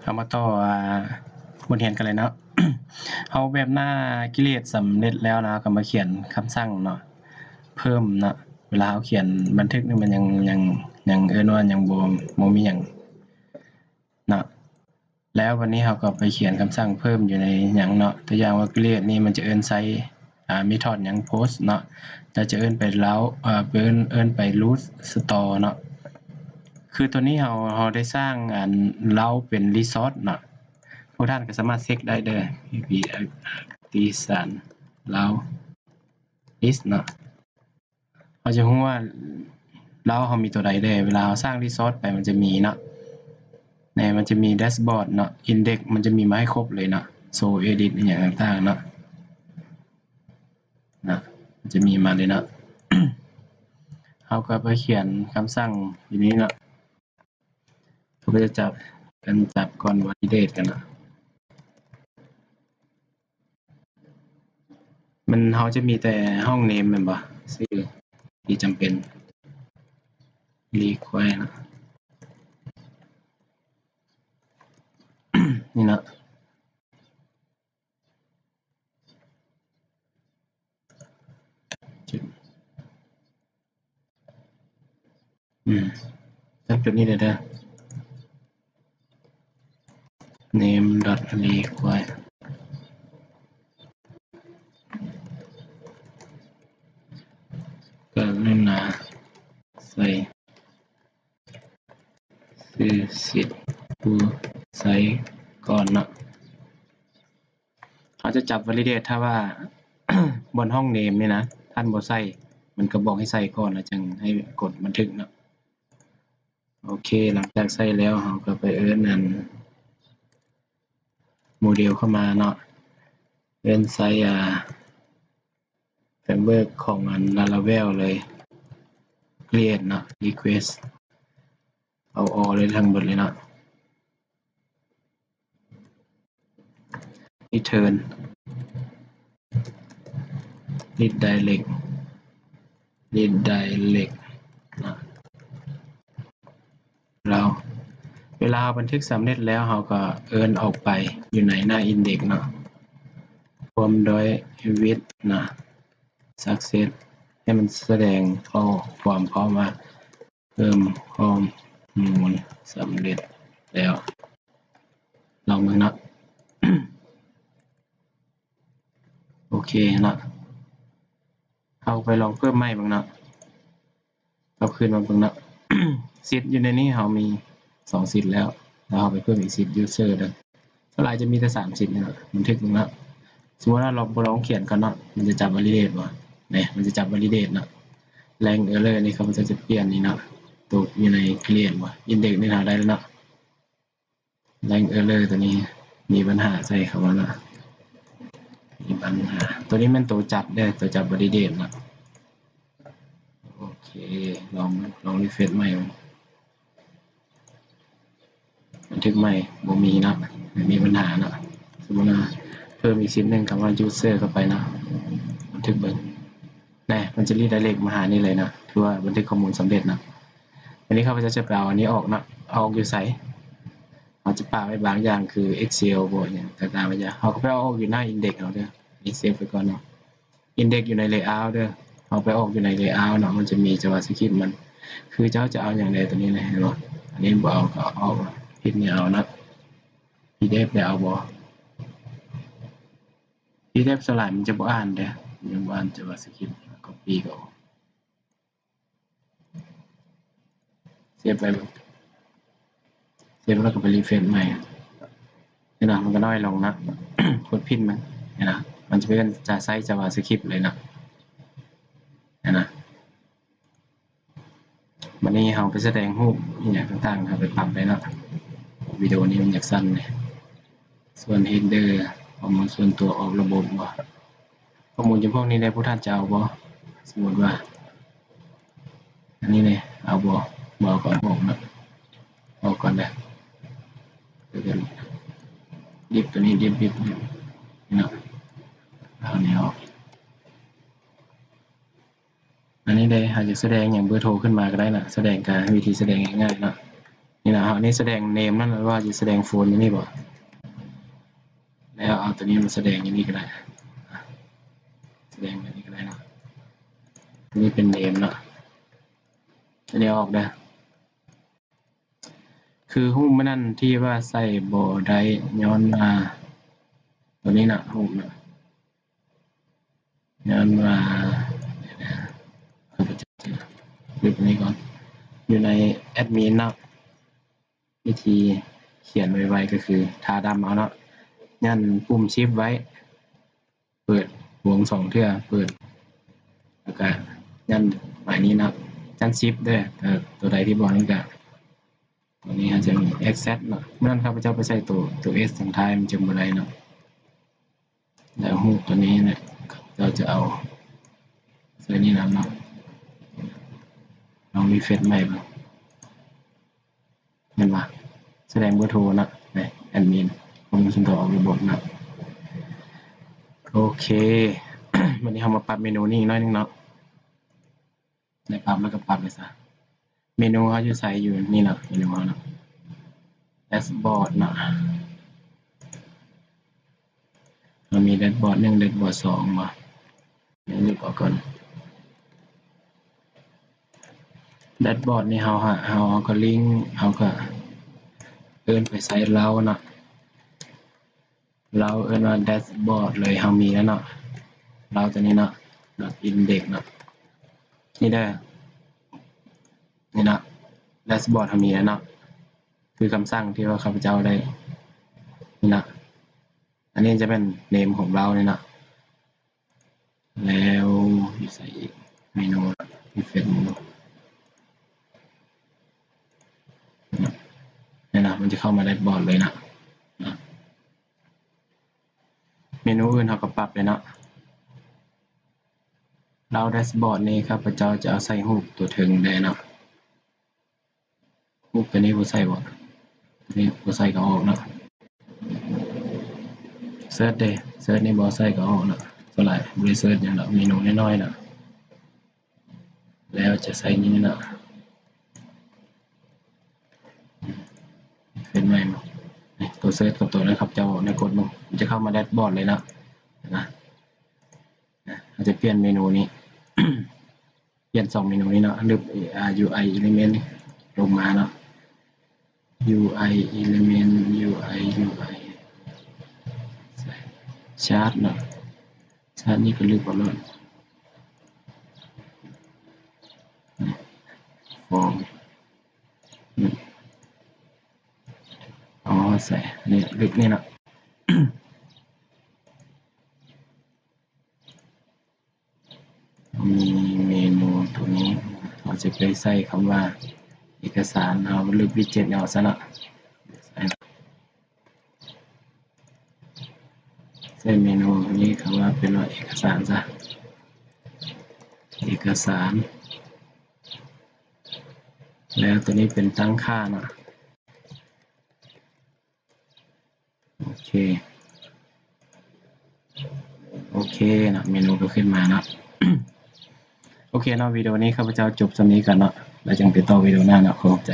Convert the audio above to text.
ามาต่อบทเรียนกันเลยเนาะ เอาแบบหน้ากิเลสสำเร็จแล้วนะก็มาเขียนคำสั่งเนาะเพิ่มเนาะเวลาเราเขียนบันทึกนี่มันยังเอิ้นว่ายังบ่มีหยังเนาะแล้ววันนี้เราก็ไปเขียนคำสั่งเพิ่มอยู่ในหยังเนาะตัวอย่างว่ากิเลสนี่มันจะเอิ้นใช้method หยัง post เนาะแต่จะเอิ้นไปแล้วเอิ้นไป root store เนาะคือตัวนี้เราได้สร้างอันเราเป็น resource เนาะผู้ท่านก็สามารถเช็คได้เด้อ pp artisan เรา list เนาะเราจะรู้ว่าเรามีตัวใดเด้อเวลาเราสร้าง resource ไปมันจะมีเนาะเนี่ยมันจะมีแดชบอร์ดเนาะ index มันจะมีมาให้ครบเลยเนาะ show edit อหย่างต่างๆเนาะมันจะมีมาเลยเนาะ เราก็ไปเขียนคำสั่งอยู่นี้เนาะเราก็จะจับก่อน validate กันเนาะเราจะมีแต่ห้อง name แม่นบ่ชื่อที่จำเป็น require เนาะ นี่เนาะตั้งจุดนี้เลยเด้อ name.require ก็นั่นนะใส่ชื่อสิทธิ์ผู้ใช้ก่อนเนาะเขาจะจับ validate ถ้าว่า บนห้อง name นี่นะท่านบ่ใส่มันก็บอกให้ใส่ก่อนแล้วจึงให้กดบันทึกเนาะโอเคหลังจากใส่แล้วเราก็ไปเอิ้นนั่นโมเดลเข้ามาเนาะเอิ้นใส่เฟรมเวิร์กของอัน Laravel เลย create เนาะ request เอาเลยทั้งหมดเลยเนาะ return redirect นะเวลาบันทึกสำเร็จแล้วเราก็เอิ้นออกไปอยู่ในหน้า index เนาะรวมโดย with นะ success ให้มันแสดงข้อความพร้อมว่าเพิ่มข้อมูลสำเร็จแล้วลองดูนะ โอเคนะเอาไปลองเพิ่มใหม่บ้างนะเอาคืนมาบ้างนะ สิทธิ์อยู่ในนี้เรามี2สิทธิ์แล้วเราเอาไปเพิ่มอีกสิทธิ์ user เด้อเท่าไหร่จะมีแต่3สิทธิ์นะบันทึกบ้างนะสมมุติว่าเราลองเขียนกันเนาะมันจะจับ validate บ่เนี่ยมันจะจับ validate นะแรง error นี่เขาจะเปลี่ยนนี่เนาะตัวอยู่ใน create บ่ index นี่หาได้แล้วเนาะแรง error ตัวนี้มีปัญหาใส่คำว่านะมีปัญหาตัวนี้มันตัวจับได้ตัวจับ validate นะโอเคลองรีเฟรชใหม่บันทึกใหม่บ่มีนะไม่มีปัญหานะสมมุติว่าเพิ่มอีกชิ้นหนึ่งคำว่า user เข้าไปนะบันทึกเบิ่งนี่มันจะ redirect มาหานี่เลยนะคือว่าบันทึกข้อมูลสำเร็จนะอันนี้เขาจะไปเอาอันนี้ออกนะเอาออกอยู่ไสเราจะป่าไว้บางอย่างคือ Excel บ่อย่างต่างๆไปจ้ะเขาก็ไปเอาออกอยู่หน้า index เอาเด้อ Excel ไปก่อนเนาะ index อยู่ใน layout เด้อเอาไปออกอยู่ใน layout เนาะมันจะมี JavaScript มันคือเจ้าจะเอาอย่างใดตัวนี้นะเห็นบ่อันนี้บ่เอาก็เอาผิดนี่เอานะ PDF ได้เอาบ่ PDF สไลด์มันจะบ่อ่านเด้อยังบ่อ่าน JavaScript copy ก็เซฟไปเซฟแล้วก็ไปรีเฟรชใหม่นี่นะมันก็น้อยลงนะ กดพิมพ์มันนี่นะมันจะเป็นจะใช้ JavaScript เลยนะนี่นะวันนี้เราไปแสดงรูปอย่างต่างๆครับไปปรับได้เนาะวิดีโอนี้มันอยากสั้นเลยส่วน header ข้อมูลส่วนตัวออกระบบบ่ข้อมูลพวกนี้ได้ผู้ท่านจะเอาบ่สมมติว่าอันนี้เนี่ยเอาบ่ก่อนบอกนะเอาก่อนเลยเดี๋ยวดิบตัวนี้ดิบเนาะเอาเนี่ยออกอันนี้ได้หากจะแสดงอย่างเบอร์โทรขึ้นมาก็ได้นะแสดงการวิธีแสดงง่ายๆเนาะ นี่นะอันนี้แสดง name นั่นหรือว่าจะแสดงโฟนนี่บ่แล้วเอาตัวนี้มาแสดงอย่างนี้ก็ได้แสดงแบบนี้ก็ได้นะนี่เป็น name เนาะอันนี้ออกได้คือหุ้มนั่นที่ว่าใส่บ่ได้ย้อนมาตัวนี้นะหุ้มนะย้อนมาคือดูตัวนี้ก่อนอยู่ในแอดมินเนาะวิธีเขียนไวๆก็คือทาดำเอาเนาะยันปุ่มชิปไว้เปิดวง2เทื่อเปิดแล้วก็ยันหมายนี้นะยันชิปด้วยตัวใดที่บอกนี่ก็ตัวนี้อาจจะมี access เนาะเมื่อนั้นข้าพเจ้าไปใส่ตัว S ทางท้ายมันจะบ่ได้เนาะแล้วหูตัวนี้เนี่ยเราจะเอาใส่นี่นะเนาะลองมีเฟซใหม่บ้างเห็นปะแสดงเบอร์โทรนะในแอดมินผมจะต่อออกระบบนะโอเค วันนี้เรามาปรับเมนูนี้อีกน้อยนึงเนาะในปรับแล้วก็ปรับไปซะเมนูเขาจะใส่อยู่นี่นะเมนูเขาเนาะแดชบอร์ดเนาะเรามีแดชบอร์ด1แดชบอร์ด2มาเดี๋ยวนึกออกก่อนแดชบอร์ดนี่เราก็ลิงก์เราก็เอิ้นไปใส่เราเนาะเราเอิ้นว่าแดชบอร์ดเลยเรามีแล้วเนาะเราตัวนี้เนาะอินเด็กเนาะนี่ได้นี่เนาะแดชบอร์ดเรามีแล้วเนาะคือคำสั่งที่ว่าข้าพเจ้าได้นี่นะอันนี้จะเป็นเนมของเราเนี่ยนะแล้วใส่อีกเมนูที่เป็นเมนูเนี่ยนะมันจะเข้ามาแดชบอร์ดเลยนะเมนูอื่นเราก็ปรับเลยเนาะเราแดชบอร์ดนี้ข้าพเจ้าจะเอาใส่รูปตัวถึงได้นะรูปตัวนี้ผมใส่บ่นี่ผมใส่ก็ออกเนาะเซิร์ชเด้เซิร์ชนี่บ่ใส่ก็ออกเนาะเท่าไหร่บริเซิร์ชอย่างเนาะเมนูน้อยๆนะแล้วจะใส่นี้นะเป็นไหมตัวเซิร์ชกับตัวนะครับเจ้าในกดมึงจะเข้ามาแดชบอร์ดเลยนะเราจะเปลี่ยนเมนูนี้ เปลี่ยน2เมนูนี้เนาะเลือก UI element ลงมาเนาะ UI element UI ชาร์ตเนาะชาร์ตนี่ก็เลือกก่อนเลยฟอร์มอ๋อใส่นี่เลือกนี่เนาะ มีเมนูตัวนี้เราจะไปใส่คำว่าเอกสารเอาเลือกวิดเจ็ตเอาซะเนาะใส่เมนูนี้คำว่าเป็นว่าเอกสารซะเอกสารแล้วตัวนี้เป็นตั้งค่าเนาะโอเคนะเมนูก็ขึ้นมาเนาะ โอเคเนาะวิดีโอนี้ข้าพเจ้าจบสำนี้กันเนาะแล้วจึงไปต่อวิดีโอหน้าเนาะขอบใจ